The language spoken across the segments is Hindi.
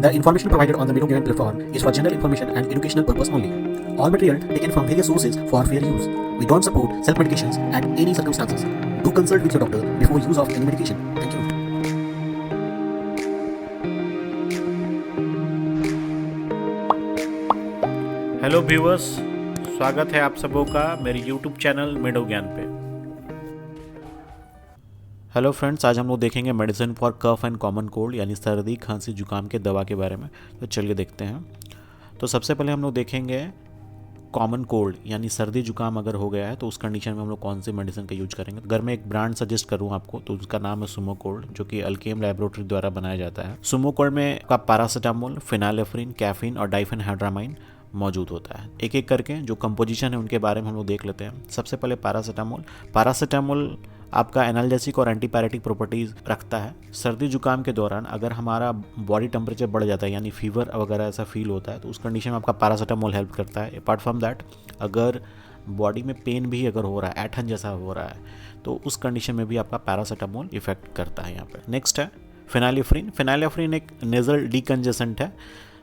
The information provided on the Medogain platform is for general information and educational purpose only. All material taken from various sources for fair use. We don't support self-medications at any circumstances. Do consult with your doctor before use of any medication. Thank you. Hello viewers, स्वागत है आप सबों का मेरे यूट्यूब चैनल मेडोज्ञान पे। हेलो फ्रेंड्स, आज हम लोग देखेंगे medicine for cough and common cold यानी सर्दी खांसी जुकाम के दवा के बारे में। तो चलिए देखते हैं। तो सबसे पहले हम लोग देखेंगे कॉमन कोल्ड यानी सर्दी जुकाम अगर हो गया है तो उस कंडीशन में हम लोग कौन सी मेडिसिन का यूज करेंगे। अगर मैं एक ब्रांड सजेस्ट करूं आपको तो उसका नाम है सुमो कोल्ड, जो कि अल्केम लैबोरेटरी द्वारा बनाया जाता है। सुमो कोल्ड में आपका पैरासीटामोल, फिनालेफ्रिन, कैफीन और डाइफेनहाइड्रामाइन मौजूद होता है। एक एक करके जो कंपोजिशन है उनके बारे में हम लोग देख लेते हैं। सबसे पहले पैरासीटामोल आपका एनाल्जेसिक और एंटीपायरेटिक प्रॉपर्टीज रखता है। सर्दी जुकाम के दौरान अगर हमारा बॉडी टेम्परेचर बढ़ जाता है यानी फीवर वगैरह ऐसा फील होता है तो उस कंडीशन में आपका पैरासीटामोल हेल्प करता है। अपार्ट फ्रॉम दैट, अगर बॉडी में पेन भी अगर हो रहा है, ऐठन जैसा हो रहा है, तो उस कंडीशन में भी आपका पैरासीटामोल इफेक्ट करता है यहाँ पे। नेक्स्ट है फिनालेफ्रिन एक नेजल डीकंजेसेंट है।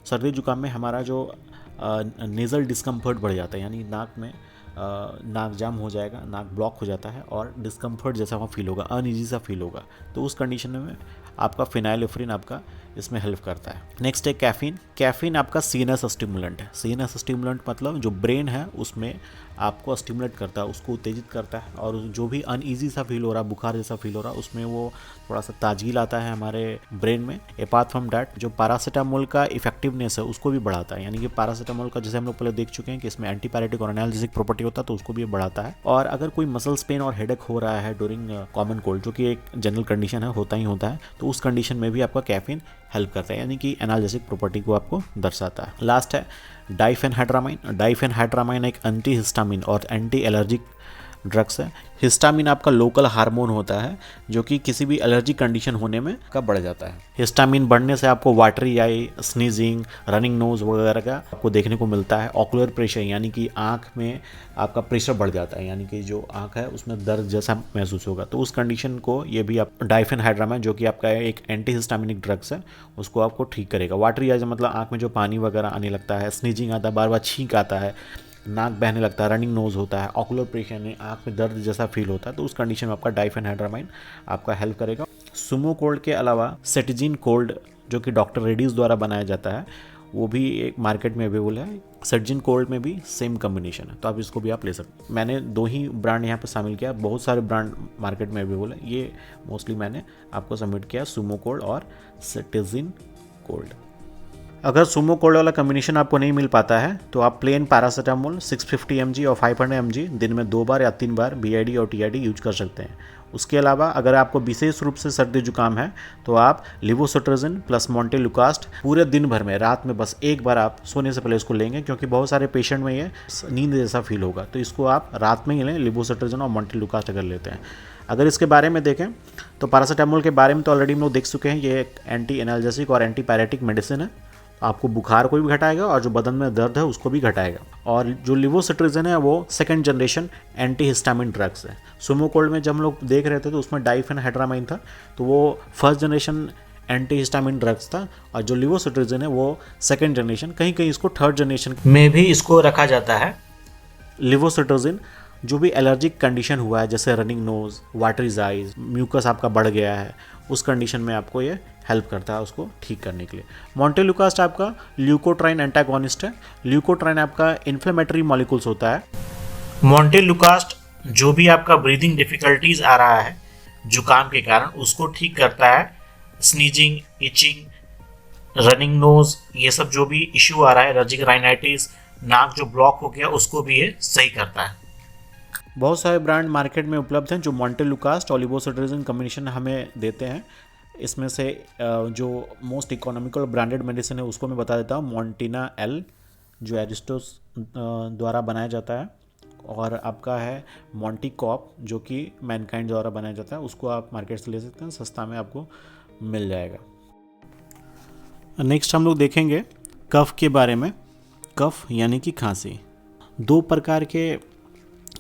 सर्दी जुकाम में हमारा जो नेज़ल डिस्कम्फर्ट बढ़ जाता है यानी नाक में नाक जाम हो जाएगा, नाक ब्लॉक हो जाता है और डिस्कम्फर्ट जैसा वहाँ फील होगा, अनईजी सा फील होगा। तो उस कंडीशन में आपका फिनाइलेफ्रिन आपका इसमें हेल्प करता है। नेक्स्ट है कैफीन आपका सीनस स्टिमुलेंट है। सीनस स्टिमुलेंट मतलब जो ब्रेन है उसमें आपको स्टिमुलेट करता है, उसको उत्तेजित करता है और जो भी अनईजी सा फील हो रहा है, बुखार जैसा फील हो रहा है, उसमें वो थोड़ा सा ताजगी लाता है हमारे ब्रेन में। अपार्ट फ्रॉम डैट, जो पैरासीटामोल का इफेक्टिवनेस है उसको भी बढ़ाता है, यानी कि पैरासीटामोल का जैसे हम लोग पहले देख चुके हैं कि इसमें एंटीपायरेटिक और एनाल्जेसिक प्रॉपर्टी होता है तो उसको भी बढ़ाता है। और अगर कोई मसल्स पेन और हेडेक हो रहा है ड्यूरिंग कॉमन कोल्ड, जो कि एक जनरल कंडीशन है, होता ही होता है, तो उस कंडीशन में भी आपका कैफीन हेल्प करता है, यानी कि एनाल्जेसिक प्रॉपर्टी को आपको दर्शाता है। लास्ट है डाइफेनहाइड्रामाइन एक एंटी हिस्टामिन और एंटी एलर्जिक ड्रग्स है। हिस्टामिन आपका लोकल हार्मोन होता है जो कि किसी भी एलर्जी कंडीशन होने में का बढ़ जाता है। हिस्टामिन बढ़ने से आपको watery eye, sneezing, running knows वगैरह का आपको देखने को मिलता है। ऑकुलर प्रेशर यानी कि आंख में आपका प्रेशर बढ़ जाता है, यानी कि जो आंख है उसमें दर्द जैसा महसूस होगा। तो उस कंडीशन को ये भी आप डाइफेनहाइड्रामाइन, जो कि आपका एक एंटी हिस्टामिनिक ड्रग्स है, उसको आपको ठीक करेगा। वाटरी आई मतलब आंख में जो पानी वगैरह आने लगता है, स्नीजिंग आता है, बार बार छींक आता है, नाक बहने लगता है, रनिंग नोज होता है, ऑकुलर प्रेशर ने आंख में दर्द जैसा फील होता है, तो उस कंडीशन में आपका डाइफेनहाइड्रामाइन आपका हेल्प करेगा। सुमो कोल्ड के अलावा सेटिजिन कोल्ड, जो कि डॉक्टर रेड्डीज द्वारा बनाया जाता है, वो भी एक मार्केट में अवेलेबल है। सेटिजिन कोल्ड में भी सेम कॉम्बिनेशन है, तो आप इसको भी आप ले सकते हैं। मैंने 2 ही ब्रांड यहाँ पे शामिल किया, बहुत सारे ब्रांड मार्केट में अवेलेबल है, ये मोस्टली मैंने आपको सबमिट किया सुमो कोल्ड और सेटिजिन कोल्ड। अगर सुमो कोल्ड वाला कॉम्बिनेशन आपको नहीं मिल पाता है तो आप प्लेन पैरासीटामोल 650 mg और 500 mg दिन में 2 बार या 3 बार BID और TID यूज कर सकते हैं। उसके अलावा अगर आपको विशेष रूप से सर्दी जुकाम है तो आप लिवोसिट्राजिन प्लस मोंटेलुकास्ट पूरे दिन भर में रात में बस एक बार आप सोने से पहले इसको लेंगे, क्योंकि बहुत सारे पेशेंट में ये नींद जैसा फील होगा, तो इसको आप रात में ही लें, लिवोसिट्राजिन और मोंटेलुकास्ट अगर लेते हैं। अगर इसके बारे में देखें तो पैरासीटामोल के बारे में तो ऑलरेडी हम लोग देख चुके हैं, ये एक एंटी एनाल्जेसिक और एंटीपायरेटिक मेडिसिन है, आपको बुखार को भी घटाएगा और जो बदन में दर्द है उसको भी घटाएगा। और जो लिवोसिट्राजिन है वो 2nd generation anti histamine drugs है। सुमो कोल्ड में जब हम लोग देख रहे थे तो उसमें डाइफेनहाइड्रामाइन था, तो वो 1st generation anti histamine drugs था, और जो लिवोसिट्राजिन है वो 2nd जनरेशन, कहीं कहीं इसको 3rd जनरेशन में भी इसको रखा जाता है। लिवोसिट्राजिन जो भी एलर्जिक कंडीशन हुआ है, जैसे रनिंग नोज, वाटरीज आइज, म्यूकस आपका बढ़ गया है, उस कंडीशन में आपको ये हेल्प करता है उसको ठीक करने के लिए। मोंटेलुकास्ट आपका ल्यूकोट्राइन एंटागोनिस्ट है। ल्यूकोट्राइन आपका इन्फ्लेमेटरी मॉलिक्यूल्स होता है। मोंटेलुकास्ट जो भी आपका ब्रीदिंग डिफिकल्टीज आ रहा है जुकाम के कारण, उसको ठीक करता है। स्नीजिंग, इचिंग, रनिंग नोज, ये सब जो भी इश्यू आ रहा है, एलर्जिक राइनाइटिस, नाक जो ब्लॉक हो गया, उसको भी ये सही करता है। बहुत सारे ब्रांड मार्केट में उपलब्ध हैं जो मोंटेलुकास्ट और लिवोसिट्राजिन कॉम्बिनेशन हमें देते हैं। इसमें से जो मोस्ट इकोनॉमिकल ब्रांडेड मेडिसिन है उसको मैं बता देता हूँ। मोंटिना एल जो एरिस्टोस द्वारा बनाया जाता है, और आपका है मोंटीकॉप जो कि मैनकाइंड द्वारा बनाया जाता है, उसको आप मार्केट से ले सकते हैं, सस्ता में आपको मिल जाएगा। नेक्स्ट हम लोग देखेंगे कफ के बारे में। कफ यानी कि खांसी। 2 प्रकार के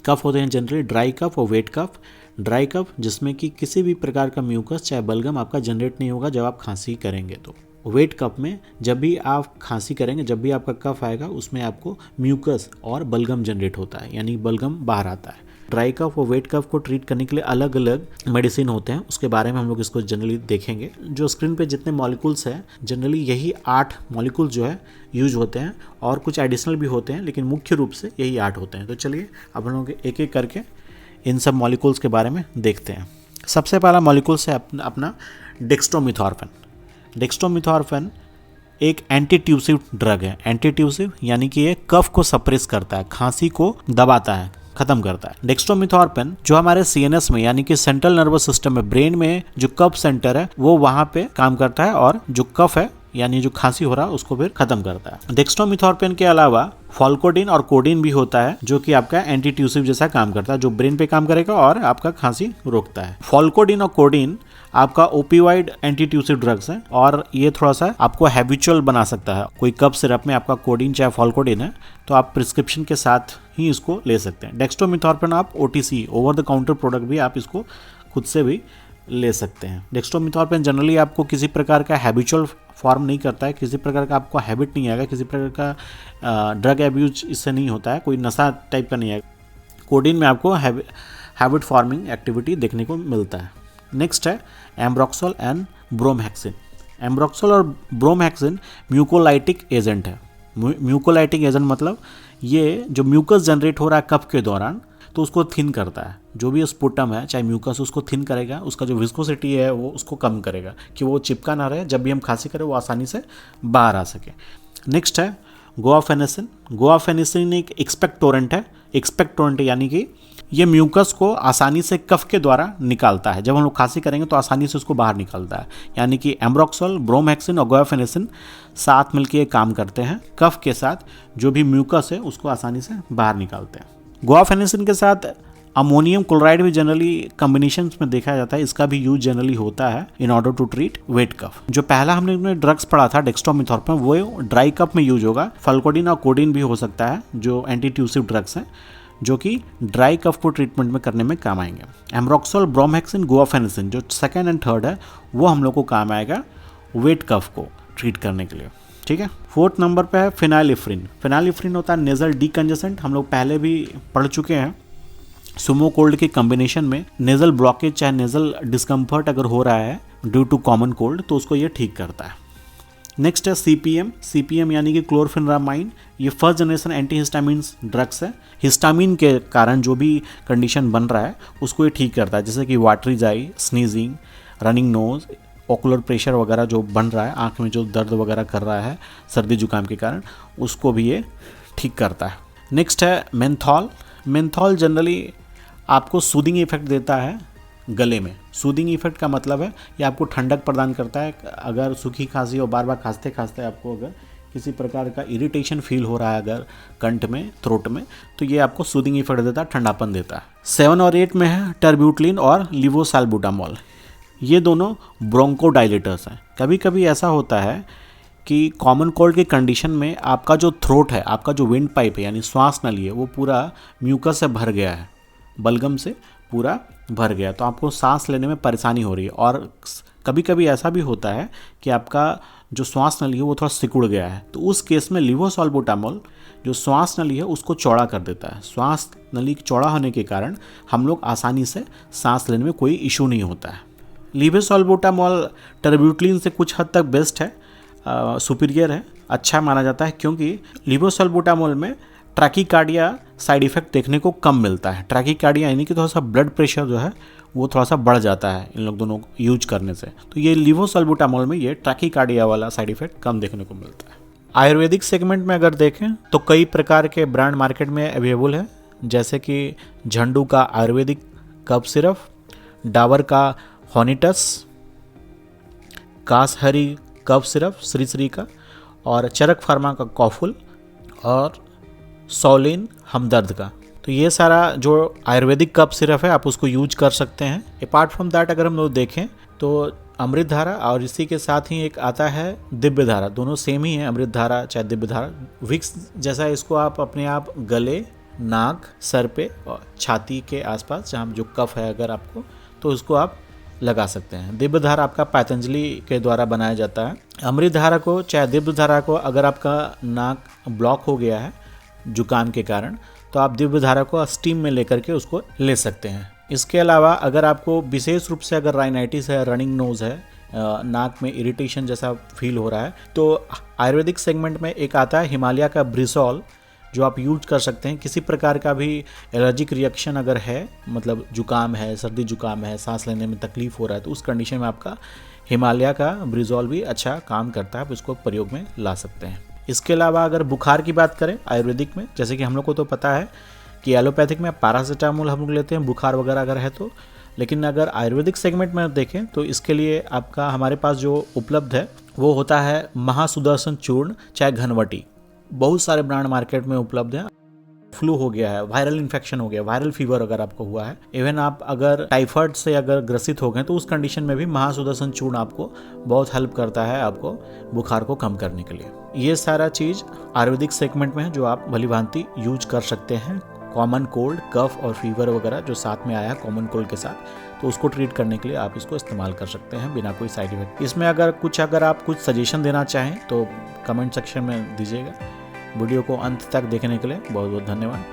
कफ होते हैं जनरली, ड्राई कफ और वेट कफ। ड्राई कफ जिसमें कि किसी भी प्रकार का म्यूकस चाहे बलगम आपका जनरेट नहीं होगा जब आप खांसी करेंगे तो, वेट कफ में जब भी आप खांसी करेंगे, जब भी आपका कफ आएगा, उसमें आपको म्यूकस और बलगम जनरेट होता है, यानी बलगम बाहर आता है। ड्राई कफ और वेट कफ को ट्रीट करने के लिए अलग अलग मेडिसिन होते हैं, उसके बारे में हम लोग इसको जनरली देखेंगे। जो स्क्रीन पे जितने मॉलिक्यूल्स हैं, जनरली यही 8 मॉलिक्यूल जो है यूज होते हैं, और कुछ एडिशनल भी होते हैं, लेकिन मुख्य रूप से यही 8 होते हैं। तो चलिए अब हम लोग एक एक करके इन सब मॉलिक्यूल्स के बारे में देखते हैं। सबसे पहला मॉलिक्यूल्स है अपना डेक्स्ट्रोमेथॉर्फिन। डेक्स्ट्रोमेथॉर्फिन एक एंटीट्यूसिव ड्रग है। एंटीट्यूसिव यानी कि ये कफ को सप्रेस करता है, खांसी को दबाता है, खत्म करता है। डेक्स्ट्रोमेथॉर्फिन जो हमारे सीएनएस में यानी कि सेंट्रल नर्वस सिस्टम में, ब्रेन में जो कफ सेंटर है वो वहां पे काम करता है, और जो कफ है यानी जो खांसी हो रहा है उसको फिर खत्म करता है। डेक्स्ट्रोमेथॉर्फिन के अलावा फॉल्कोडिन और कोडिन भी होता है, जो कि आपका एंटीट्यूसिव जैसा काम करता है, जो ब्रेन पे काम करेगा और आपका खांसी रोकता है। फॉल्कोडिन और कोडिन आपका ओपियोइड एंटीट्यूसिव ड्रग्स है, और ये थोड़ा सा आपको हैबिचुअल बना सकता है। कोई कफ सिरप में आपका कोडिन चाहे फॉल्कोडिन है, तो आप प्रिस्क्रिप्शन के साथ ही इसको ले सकते हैं। डेक्स्ट्रोमेथॉर्फिन आप OTC, over the counter product भी आप इसको खुद से भी ले सकते हैं। डेक्स्ट्रोमेथॉर्फिन जनरली आपको किसी प्रकार का हैबिचुअल फॉर्म नहीं करता है, किसी प्रकार का आपको हैबिट नहीं आएगा, किसी प्रकार का ड्रग एब्यूज इससे नहीं होता है, कोई नशा टाइप का नहीं है। कोडिन में आपको हैबिट फॉर्मिंग एक्टिविटी देखने को मिलता है। नेक्स्ट है एम्ब्रोक्सोल एंड ब्रोमहेक्सिन। एम्ब्रोक्सोल और ब्रोमहेक्सिन म्यूकोलाइटिक एजेंट है। म्यूकोलाइटिक एजेंट मतलब ये जो म्यूकस जनरेट हो रहा है कफ के दौरान, तो उसको थिन करता है। जो भी स्पुटम है चाहे म्यूकस, उसको थिन करेगा, उसका जो विस्कोसिटी है वो उसको कम करेगा, कि वो चिपका ना रहे, जब भी हम खांसी करें वो आसानी से बाहर आ सके। नेक्स्ट है गुआफेनेसिन। गुआफेनेसिन एक एक्सपेक्टोरेंट है। एक्सपेक्टोरेंट यानी कि ये म्यूकस को आसानी से कफ के द्वारा निकालता है। जब हम लोग खांसी करेंगे तो आसानी से उसको बाहर निकालता है, यानी कि एम्ब्रोक्सोल, ब्रोमहेक्सिन और गुआफेनेसिन साथ मिलकर काम करते हैं, कफ के साथ जो भी म्यूकस है उसको आसानी से बाहर निकालते हैं। गुआफेनेसिन के साथ अमोनियम क्लोराइड भी जनरली कॉम्बिनेशन में देखा जाता है, इसका भी यूज जनरली होता है in order to treat wet cough. जो पहला हमने ड्रग्स पढ़ा था डेक्स्ट्रोमेथॉर्फिन, वो ड्राई कफ में यूज होगा। फल्कोडिन और कोडिन भी हो सकता है, जो एंटीट्यूसिव ड्रग्स हैं, जो कि ड्राई कफ को ट्रीटमेंट में करने में काम आएंगे। एम्ब्रोक्सोल, ब्रोमहेक्सिन, गुआफेनेसिन जो सेकंड एंड थर्ड है, वो हम लोग को काम आएगा वेट कफ को ट्रीट करने के लिए। ठीक है। 4th नंबर पे है फेनाइलिफ्रिन। फेनाइलिफ्रिन होता है नेजल डीकंजेसेंट, हम लोग पहले भी पढ़ चुके हैं। सुमो कोल्ड के कॉम्बिनेशन में नेजल ब्लॉकेज चाहे नेजल डिस्कम्फर्ट अगर हो रहा है ड्यू टू कॉमन कोल्ड, तो उसको ये ठीक करता है। नेक्स्ट है सीपीएम। सीपीएम यानी कि क्लोरफेनरामाइन, ये फर्स्ट जनरेशन एंटीहिस्टामिन ड्रग्स है। हिस्टामिन के कारण जो भी कंडीशन बन रहा है उसको ये ठीक करता है, जैसे कि watery eye, sneezing, running nose, ocular pressure वगैरह जो बन रहा है, आँख में जो दर्द वगैरह कर रहा है सर्दी जुकाम के कारण, उसको भी ये ठीक करता है। नेक्स्ट है मेंथॉल। मेंथॉल जनरली आपको सूदिंग इफेक्ट देता है गले में। सूदिंग इफेक्ट का मतलब है ये आपको ठंडक प्रदान करता है। अगर सूखी खांसी और बार बार खांसते खांसते आपको अगर किसी प्रकार का इरिटेशन फील हो रहा है अगर कंठ में, थ्रोट में, तो ये आपको सूदिंग इफेक्ट देता है, ठंडापन देता है। 7 और 8 में है टर्ब्यूटलिन और लिवोसाल्बुटामॉल। ये दोनों ब्रोंकोडाइलेटर्स हैं। कभी कभी ऐसा होता है कि कॉमन कोल्ड के कंडीशन में आपका जो थ्रोट है, आपका जो विंड पाइप है यानी श्वास नली है, वो पूरा म्यूकस से भर गया है, बलगम से पूरा भर गया, तो आपको सांस लेने में परेशानी हो रही है। और कभी कभी ऐसा भी होता है कि आपका जो श्वास नली है वो थोड़ा सिकुड़ गया है, तो उस केस में लिवोसाल्बुटामॉल जो श्वास नली है उसको चौड़ा कर देता है। श्वास नली चौड़ा होने के कारण हम लोग आसानी से सांस लेने में कोई इशू नहीं होता है। लिवोसाल्बुटामॉल टर्ब्यूटलिन से कुछ हद तक बेस्ट है, सुपीरियर है, अच्छा माना जाता है, क्योंकि लिवोसाल्बुटामॉल में ट्रैकीकार्डिया साइड इफेक्ट देखने को कम मिलता है। ट्रैकीकार्डिया यानी कि थोड़ा सा ब्लड प्रेशर जो है वो थोड़ा सा बढ़ जाता है इन लोग दोनों यूज करने से, तो ये लिवोसाल्बुटामॉल में ये ट्रैकीकार्डिया वाला साइड इफेक्ट कम देखने को मिलता है। आयुर्वेदिक सेगमेंट में अगर देखें तो कई प्रकार के ब्रांड मार्केट में अवेलेबल है, जैसे कि झंडू का आयुर्वेदिक कफ सिरप, डाबर का हॉनिटस, कासहरी कफ सिरप श्री का, और चरक फार्मा का कॉफुल, और सोलिन हमदर्द का। तो ये सारा जो आयुर्वेदिक कफ सिरप है आप उसको यूज कर सकते हैं। अपार्ट फ्रॉम दैट अगर हम लोग देखें तो अमृत धारा और इसी के साथ ही एक आता है दिव्य धारा, दोनों सेम ही है, अमृत धारा चाहे दिव्य धारा। विक्स जैसा इसको आप अपने आप गले, नाक, सर पे और छाती के आसपास जहाँ जो कफ है अगर आपको, तो उसको आप लगा सकते हैं। दिव्यधारा आपका पतंजलि के द्वारा बनाया जाता है। अमृतधारा को चाहे दिव्यधारा को, अगर आपका नाक ब्लॉक हो गया है जुकाम के कारण, तो आप दिव्यधारा को स्टीम में लेकर के उसको ले सकते हैं। इसके अलावा अगर आपको विशेष रूप से अगर राइनाइटिस है, रनिंग नोज है, नाक में इरिटेशन जैसा फील हो रहा है, तो आयुर्वेदिक सेगमेंट में एक आता है हिमालय का ब्रिसॉल, जो आप यूज कर सकते हैं। किसी प्रकार का भी एलर्जिक रिएक्शन अगर है, मतलब जुकाम है, सर्दी जुकाम है, सांस लेने में तकलीफ हो रहा है, तो उस कंडीशन में आपका हिमालय का ब्रिजॉल भी अच्छा काम करता है, आप इसको प्रयोग में ला सकते हैं। इसके अलावा अगर बुखार की बात करें आयुर्वेदिक में, जैसे कि हम लोग को तो पता है कि एलोपैथिक में पैरासीटामोल हम लोग लेते हैं बुखार वगैरह अगर है तो, लेकिन अगर आयुर्वेदिक सेगमेंट में देखें तो इसके लिए आपका हमारे पास जो उपलब्ध है वो होता है महासुदर्शन चूर्ण, चाहे घनवटी। बहुत सारे ब्रांड मार्केट में उपलब्ध हैं। फ्लू हो गया है, वायरल इन्फेक्शन हो गया, वायरल फीवर अगर आपको हुआ है, इवन आप अगर टाइफाइड से अगर ग्रसित हो गए, तो उस कंडीशन में भी महासुदर्शन चूर्ण आपको बहुत हेल्प करता है आपको बुखार को कम करने के लिए। ये सारा चीज़ आयुर्वेदिक सेगमेंट में है जो आप भलीभांति यूज कर सकते हैं। कॉमन कोल्ड, कफ और फीवर वगैरह जो साथ में आया है कॉमन कोल्ड के साथ, तो उसको ट्रीट करने के लिए आप इसको इस्तेमाल कर सकते हैं बिना कोई साइड इफेक्ट। इसमें अगर आप कुछ सजेशन देना चाहें तो कमेंट सेक्शन में दीजिएगा। वीडियो को अंत तक देखने के लिए बहुत बहुत धन्यवाद।